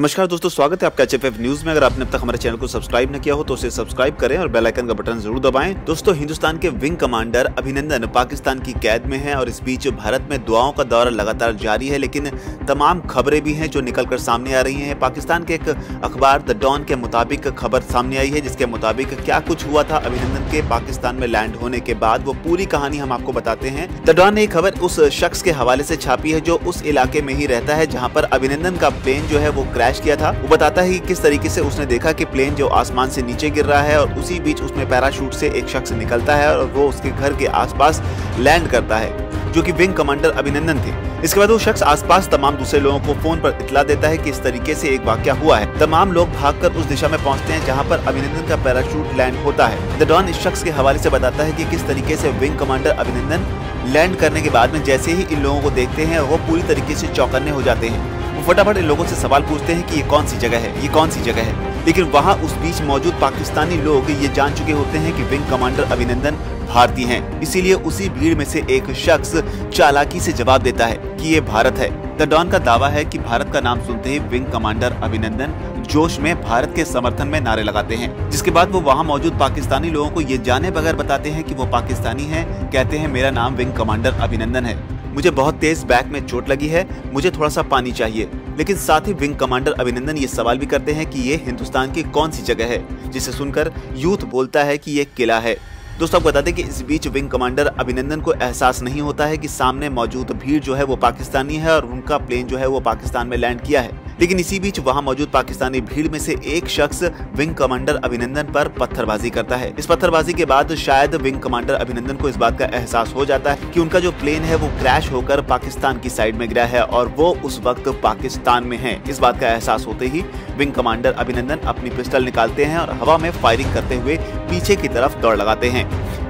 नमस्कार दोस्तों, स्वागत है आपका HFF न्यूज में। अगर आपने अब तक हमारे चैनल को सब्सक्राइब न किया हो तो उसे सब्सक्राइब करें और बेल आइकन का बटन जरूर दबाएं। दोस्तों, हिंदुस्तान के विंग कमांडर अभिनंदन पाकिस्तान की कैद में हैं और इस बीच भारत में दुआओं का दौर लगातार जारी है, लेकिन तमाम खबरें भी हैं जो निकलकर सामने आ रही हैं। पाकिस्तान के एक अखबार द डॉन के मुताबिक खबर सामने आई है, जिसके मुताबिक क्या कुछ हुआ था अभिनंदन के पाकिस्तान में लैंड होने के बाद, वो पूरी कहानी हम आपको बताते हैं। द डॉन ने एक खबर उस शख्स के हवाले से छापी है जो उस इलाके में ही रहता है जहाँ पर अभिनंदन का प्लेन जो है वो क्रैश किया था। वो बताता है कि किस तरीके से उसने देखा कि प्लेन जो आसमान से नीचे गिर रहा है और उसी बीच उसमें पैराशूट से एक शख्स निकलता है और वो उसके घर के आसपास लैंड करता है, जो कि विंग कमांडर अभिनंदन थे। इसके बाद वो शख्स आसपास तमाम दूसरे लोगों को फोन पर इत्तला देता है कि इस तरीके से एक वाकया हुआ है। तमाम लोग भागकर उस दिशा में पहुंचते हैं जहां पर अभिनंदन का पैराशूट लैंड होता है। द डॉन इस शख्स के हवाले से बताता है कि किस तरीके से विंग कमांडर अभिनंदन लैंड करने के बाद में जैसे ही इन लोगों को देखते हैं वो पूरी तरीके से चौकन्ने हो जाते हैं। वो फटाफट इन लोगों से सवाल पूछते हैं कि ये कौन सी जगह है, ये कौन सी जगह है। लेकिन वहाँ उस बीच मौजूद पाकिस्तानी लोग ये जान चुके होते हैं कि विंग कमांडर अभिनंदन भारतीय हैं, इसीलिए उसी भीड़ में से एक शख्स चालाकी से जवाब देता है कि ये भारत है। द डॉन का दावा है कि भारत का नाम सुनते ही विंग कमांडर अभिनंदन जोश में भारत के समर्थन में नारे लगाते हैं, जिसके बाद वो वहाँ मौजूद पाकिस्तानी लोगों को ये जाने बगैर बताते हैं कि वो पाकिस्तानी हैं। कहते हैं मेरा नाम विंग कमांडर अभिनंदन है, मुझे बहुत तेज बैक में चोट लगी है, मुझे थोड़ा सा पानी चाहिए। लेकिन साथ ही विंग कमांडर अभिनंदन ये सवाल भी करते हैं कि ये हिंदुस्तान की कौन सी जगह है, जिसे सुनकर यूथ बोलता है कि ये किला है। दोस्तों, आपको बता दें कि इस बीच विंग कमांडर अभिनंदन को एहसास नहीं होता है कि सामने मौजूद भीड़ जो है वो पाकिस्तानी है और उनका प्लेन जो है वो पाकिस्तान में लैंड किया है। लेकिन इसी बीच वहां मौजूद पाकिस्तानी भीड़ में से एक शख्स विंग कमांडर अभिनंदन पर पत्थरबाजी करता है। इस पत्थरबाजी के बाद शायद विंग कमांडर अभिनंदन को इस बात का एहसास हो जाता है कि उनका जो प्लेन है वो क्रैश होकर पाकिस्तान की साइड में गिरा है और वो उस वक्त पाकिस्तान में है। इस बात का एहसास होते ही विंग कमांडर अभिनंदन अपनी पिस्टल निकालते हैं और हवा में फायरिंग करते हुए पीछे की तरफ दौड़ लगाते हैं।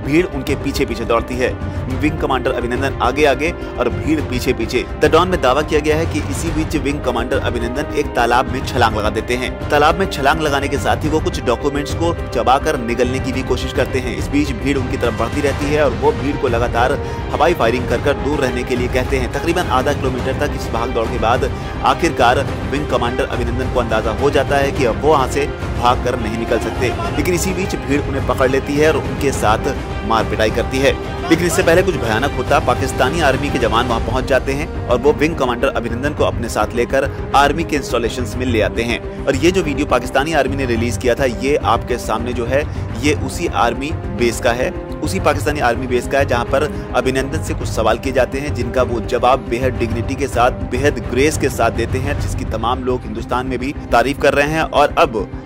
भीड़ उनके पीछे पीछे दौड़ती है, विंग कमांडर अभिनंदन आगे आगे और भीड़ पीछे पीछे। द डॉन में दावा किया गया है कि इसी बीच विंग कमांडर अभिनंदन एक तालाब में छलांग लगा देते हैं। तालाब में छलांग लगाने के साथ ही वो कुछ डॉक्यूमेंट्स को चबाकर निगलने की भी कोशिश करते हैं। इस बीच भीड़ उनकी तरफ बढ़ती रहती है और वो भीड़ को लगातार हवाई फायरिंग कर दूर रहने के लिए कहते हैं। तकरीबन आधा किलोमीटर तक इस भाग दौड़ के बाद आखिरकार विंग कमांडर अभिनंदन को अंदाजा हो जाता है कि अब वो वहाँ से भाग कर नहीं निकल सकते। लेकिन इसी बीच भीड़ उन्हें पकड़ लेती है और उनके साथ मार पिटाई करती है। लेकिन इससे पहले कुछ भयानक होता, पाकिस्तानी आर्मी के जवान वहां पहुंच जाते हैं और वो विंग कमांडर अभिनंदन को अपने साथ लेकर आर्मी के इंस्टॉलेशंस में ले आते हैं। और ये जो वीडियो पाकिस्तानी आर्मी ने रिलीज किया था, ये आपके सामने जो है ये उसी आर्मी बेस का है, उसी पाकिस्तानी आर्मी बेस का है जहां पर अभिनंदन से कुछ सवाल किए जाते हैं जिनका वो जवाब बेहद डिग्निटी के साथ, बेहद ग्रेस के साथ देते हैं, जिसकी तमाम लोग हिंदुस्तान में भी तारीफ कर रहे हैं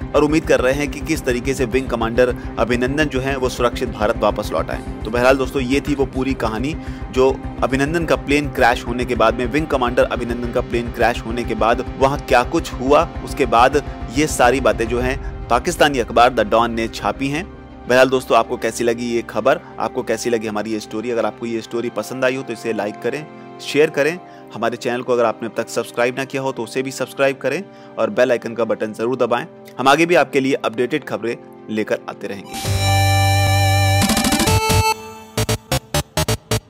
और उम्मीद कर रहे हैं कि किस तरीके से विंग कमांडर अभिनंदन जो है वो सुरक्षित भारत वापस लौट आए। तो बहरहाल दोस्तों, ये थी वो पूरी कहानी जो अभिनंदन का प्लेन क्रैश होने के बाद में, विंग कमांडर अभिनंदन का प्लेन क्रैश होने के बाद वहाँ क्या कुछ हुआ, उसके बाद ये सारी बातें जो हैं पाकिस्तानी अखबार द डॉन ने छापी हैं। बहरहाल दोस्तों, आपको कैसी लगी ये खबर, आपको कैसी लगी हमारी ये स्टोरी? अगर आपको ये स्टोरी पसंद आई हो तो इसे लाइक करें, शेयर करें। हमारे चैनल को अगर आपने अब तक सब्सक्राइब ना किया हो तो उसे भी सब्सक्राइब करें और बेल आइकन का बटन जरूर दबाएं। हम आगे भी आपके लिए अपडेटेड खबरें लेकर आते रहेंगे।